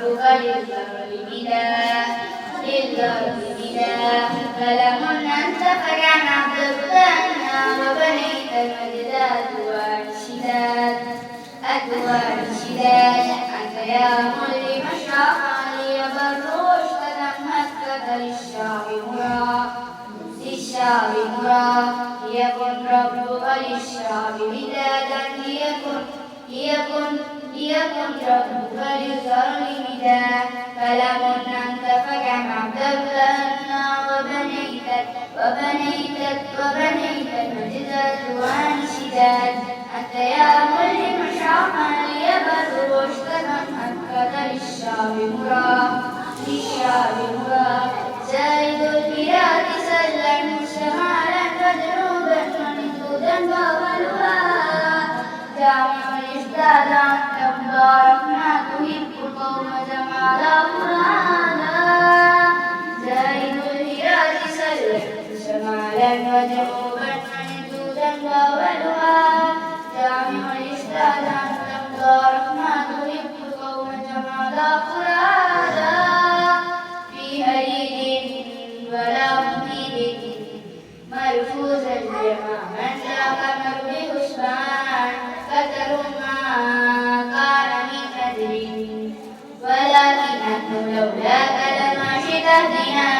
ربك للأرض مدادا فلم أنت فجمعت الثانية وبنيت المجد أدوار الشداد أنت يا ملهم الشرع ليبر رشدا مسكت للشعب مرا ليكن ربك للشعب مدادا ليكن ربك للأرض مدادا فلم أنت فجمعت الثانية وبنيت المجد أدوار الشداد أنت يا ملهم شرعا ليبر رشدا مسكت للشعب مرا زائد البلاد سلا شمالا وجنوبا وجودا وولها جامع الإجداد أنت مبارك ما تحب القوم جمالا قرآنا زائد البلاد سلا شمالا وجنوبا وجودا وولها جامع الإجداد أنت مبارك ما تحب القوم جمالا قرآنا مرفوز الجماع من ذاك مربي حسبان قدر ما كان من قدر ولكن نحن لولاك لما شتهدنا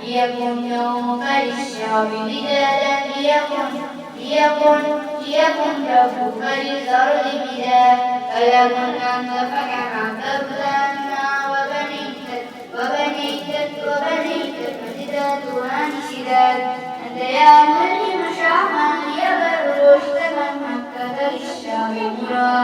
ليكن يومك للشعب مدادا ليكن ربك للأرض مدادا فلم أنت فجمعت الثانية وبنيت المجد أدوار الشداد أنت يا ملهم شرعا ليبر رشدا مسكت للشعب مرا